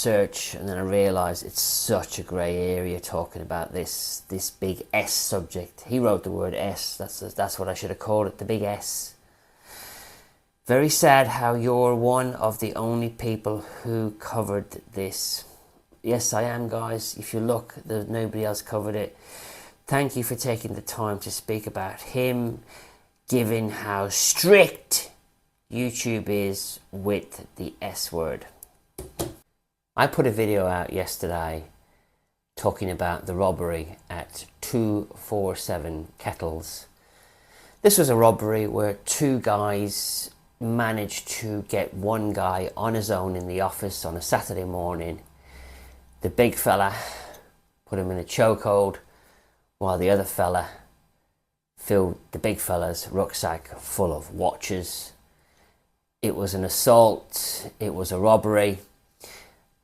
search, and then I realised it's such a grey area talking about this big S subject. He wrote the word S. That's what I should have called it, the big S. Very sad how you're one of the only people who covered this. Yes, I am, guys. If you look, there's nobody else covered it. Thank you for taking the time to speak about him, given how strict YouTube is with the S word. I put a video out yesterday talking about the robbery at 247 Kettles. This was a robbery where two guys managed to get one guy on his own in the office on a Saturday morning. The big fella put him in a chokehold while the other fella filled the big fella's rucksack full of watches. It was an assault, it was a robbery.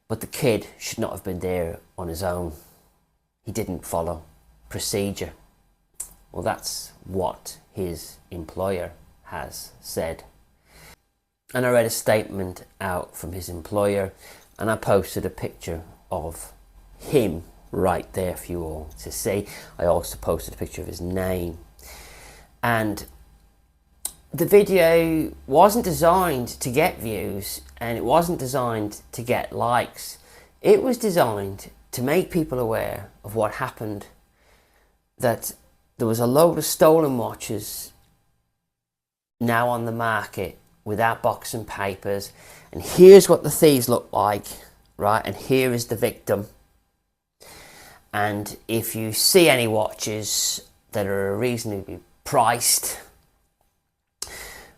But the kid should not have been there on his own. He didn't follow procedure. Well, that's what his employer has said. And I read a statement out from his employer, and I posted a picture of him right there for you all to see. I also posted a picture of his name. And the video wasn't designed to get views, and it wasn't designed to get likes. It was designed to make people aware of what happened, that there was a load of stolen watches now on the market without box and papers, and here's what the thieves look like, right? And here is the victim. And if you see any watches that are reasonably priced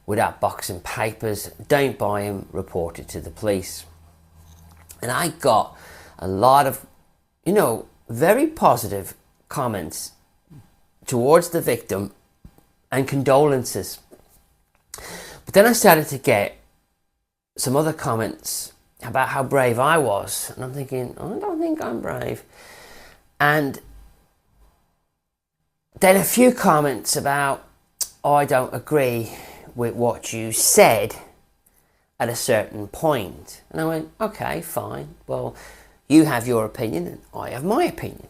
without box and papers, don't buy them, report it to the police. And I got a lot of, very positive comments towards the victim and condolences. But then I started to get some other comments about how brave I was. And I'm thinking, I don't think I'm brave. And then a few comments about, I don't agree with what you said at a certain point. And I went, okay, fine. Well, you have your opinion and I have my opinion.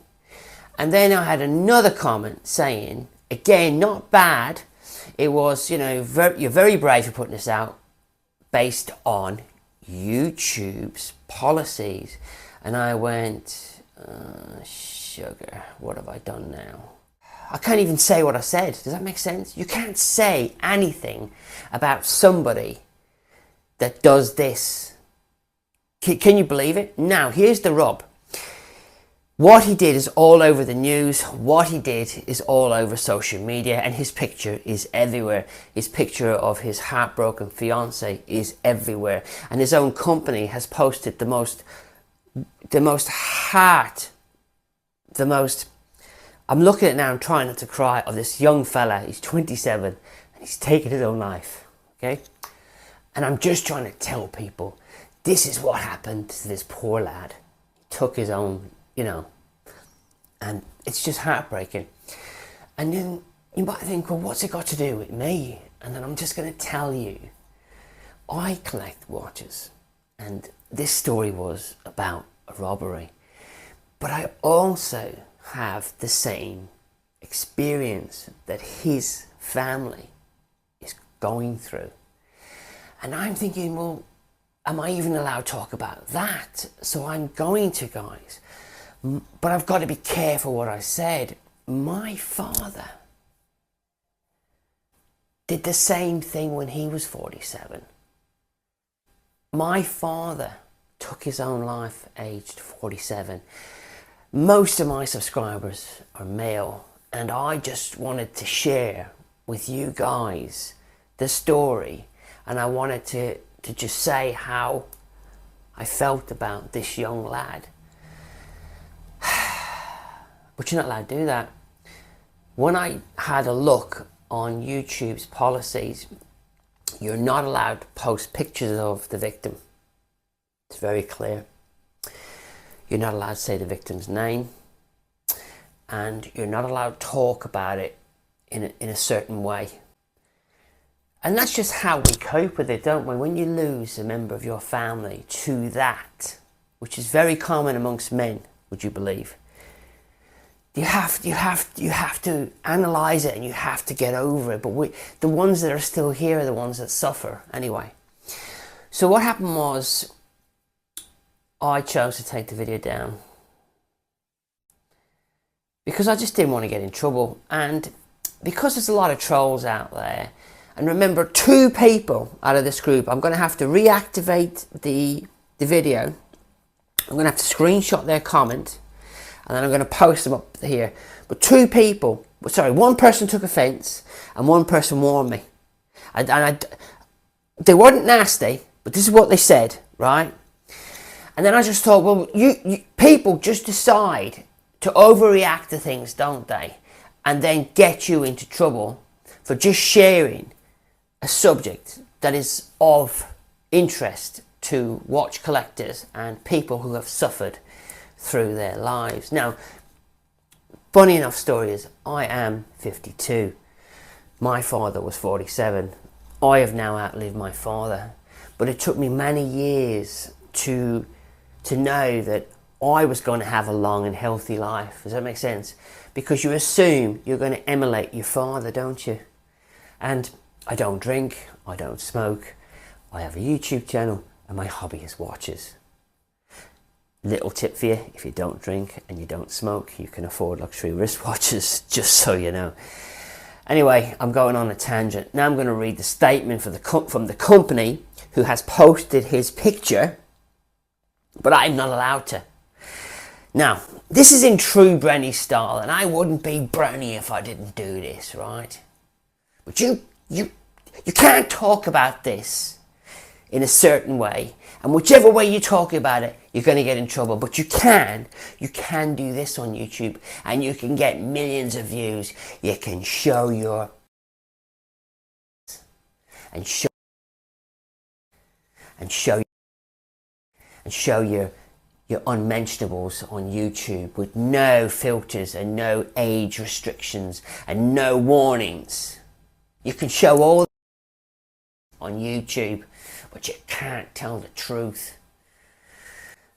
And then I had another comment saying, again, not bad. It was, you're very brave for putting this out based on YouTube's policies. And I went, sugar, what have I done now? I can't even say what I said. Does that make sense? You can't say anything about somebody that does this. Can you believe it? Now, here's the rub. What he did is all over the news. What he did is all over social media, and his picture is everywhere. His picture of his heartbroken fiance is everywhere. And his own company has posted the most I'm looking at it now and trying not to cry, of this young fella. He's 27 and he's taken his own life, okay? And I'm just trying to tell people, this is what happened to this poor lad. He took his own, and it's just heartbreaking. And then you might think, well, what's it got to do with me? And then I'm just going to tell you, I collect watches, and this story was about a robbery. But I also have the same experience that his family is going through. And I'm thinking, well, am I even allowed to talk about that? So I'm going to, guys. But I've got to be careful what I said. My father did the same thing when he was 47. My father took his own life aged 47. Most of my subscribers are male, and I just wanted to share with you guys the story, and I wanted to just say how I felt about this young lad. But you're not allowed to do that. When I had a look on YouTube's policies, you're not allowed to post pictures of the victim. It's very clear. You're not allowed to say the victim's name, and you're not allowed to talk about it in a certain way. And that's just how we cope with it, don't we? When you lose a member of your family to that, which is very common amongst men, would you believe? You have to analyze it and you have to get over it. But the ones that are still here are the ones that suffer anyway. So what happened was, I chose to take the video down because I just didn't want to get in trouble, and because there's a lot of trolls out there. And remember, 2 people out of this group, I'm going to have to reactivate the video. I'm going to have to screenshot their comment, and then I'm going to post them up here. But 2 people, sorry, 1 person took offence and 1 person warned me. They weren't nasty, but this is what they said, right? And then I just thought, well, you people just decide to overreact to things, don't they? And then get you into trouble for just sharing a subject that is of interest to watch collectors and people who have suffered through their lives. Now, funny enough story is, I am 52. My father was 47. I have now outlived my father. But it took me many years to know that I was going to have a long and healthy life. Does that make sense? Because you assume you're going to emulate your father, don't you? And I don't drink, I don't smoke, I have a YouTube channel, and my hobby is watches. Little tip for you: if you don't drink and you don't smoke, you can afford luxury wristwatches, just so you know. Anyway, I'm going on a tangent. Now I'm going to read the statement from the company who has posted his picture, but I'm not allowed to. Now, this is in true Brenny style, and I wouldn't be Brenny if I didn't do this, right? But you can't talk about this in a certain way, and whichever way you talk about it, you're going to get in trouble. But you can do this on YouTube, and you can get millions of views. You can show your your unmentionables on YouTube with no filters and no age restrictions and no warnings. You can show all on YouTube, but you can't tell the truth.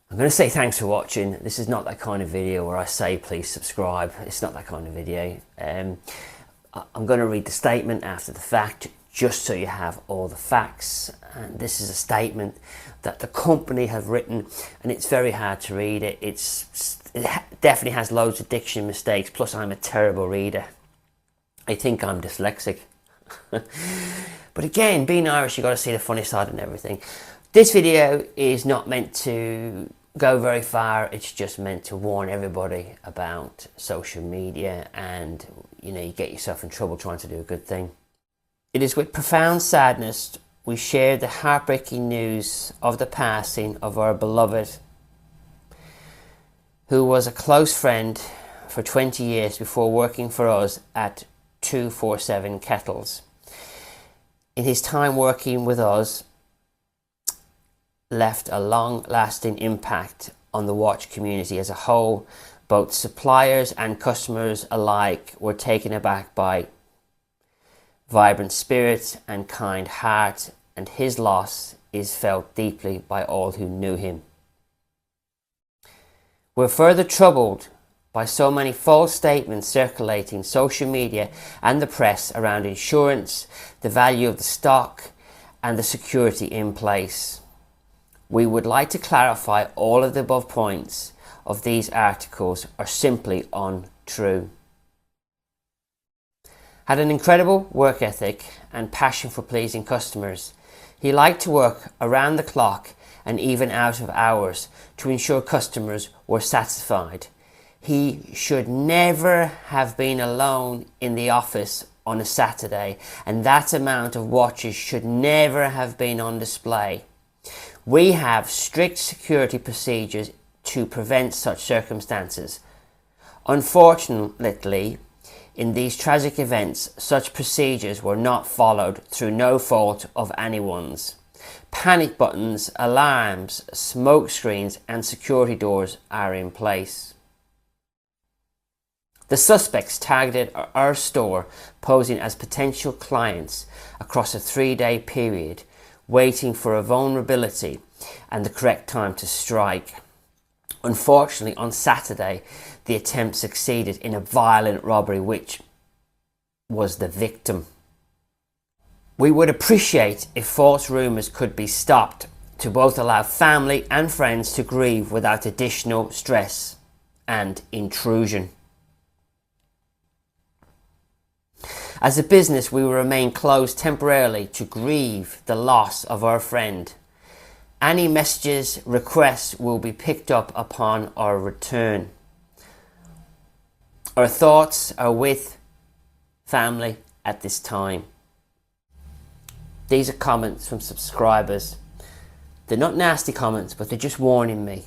I'm going to say thanks for watching. This is not that kind of video where I say please subscribe. It's not that kind of video. I'm going to read the statement after the fact, just so you have all the facts. And this is a statement that the company have written, and it's very hard to read it. It definitely has loads of diction mistakes, plus I'm a terrible reader. I think I'm dyslexic. But again, being Irish, you've got to see the funny side and everything. This video is not meant to go very far. It's just meant to warn everybody about social media, and you get yourself in trouble trying to do a good thing. It is with profound sadness we share the heartbreaking news of the passing of our beloved, who was a close friend for 20 years before working for us at 247 Kettles. In his time working with us, left a long-lasting impact on the watch community as a whole. Both suppliers and customers alike were taken aback by vibrant spirit and kind heart, and his loss is felt deeply by all who knew him. We're further troubled by so many false statements circulating social media and the press around insurance, the value of the stock, and the security in place. We would like to clarify all of the above points of these articles are simply untrue. Had an incredible work ethic and passion for pleasing customers. He liked to work around the clock and even out of hours to ensure customers were satisfied. He should never have been alone in the office on a Saturday, and that amount of watches should never have been on display. We have strict security procedures to prevent such circumstances. Unfortunately, in these tragic events, such procedures were not followed through no fault of anyone's. Panic buttons, alarms, smoke screens, and security doors are in place. The suspects targeted our store, posing as potential clients across a 3-day period, waiting for a vulnerability and the correct time to strike. Unfortunately, on Saturday, the attempt succeeded in a violent robbery, which was the victim. We would appreciate if false rumours could be stopped to both allow family and friends to grieve without additional stress and intrusion. As a business, we will remain closed temporarily to grieve the loss of our friend. Any messages, requests will be picked up upon our return. Our thoughts are with family at this time. These are comments from subscribers. They're not nasty comments, but they're just warning me.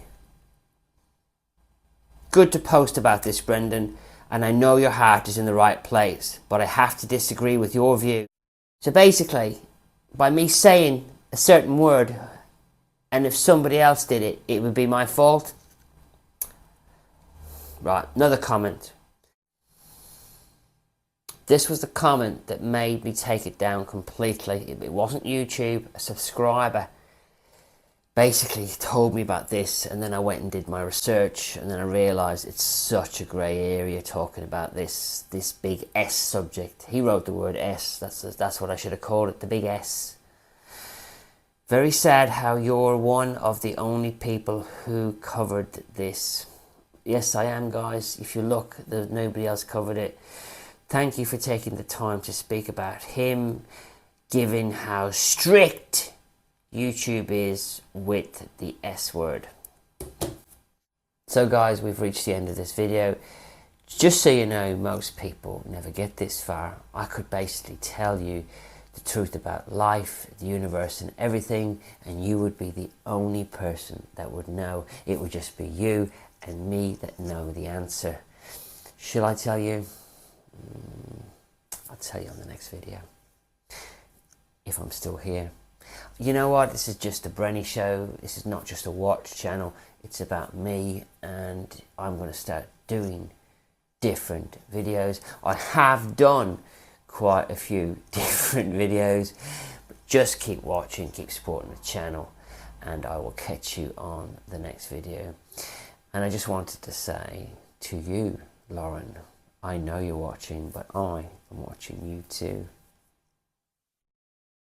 Good to post about this, Brendan, and I know your heart is in the right place, but I have to disagree with your view. So basically, by me saying a certain word, and if somebody else did it, it would be my fault. Right, another comment. This was the comment that made me take it down completely. It wasn't YouTube. A subscriber basically told me about this, and then I went and did my research, and then I realised it's such a grey area talking about this big S subject. He wrote the word S. That's what I should have called it, the big S. Very sad how you're one of the only people who covered this. Yes, I am, guys. If you look, there's nobody else covered it. Thank you for taking the time to speak about him, given how strict YouTube is with the S word. So guys, we've reached the end of this video. Just so you know, most people never get this far. I could basically tell you the truth about life, the universe and everything, and you would be the only person that would know. It would just be you and me that know the answer. Shall I tell you? I'll tell you on the next video, if I'm still here. You know what, this is just a Brenny show. This is not just a watch channel. It's about me, and I'm going to start doing different videos. I have done quite a few different videos, but just keep watching, keep supporting the channel, and I will catch you on the next video. And I just wanted to say to you, Lauren, I know you're watching, but I am watching you too.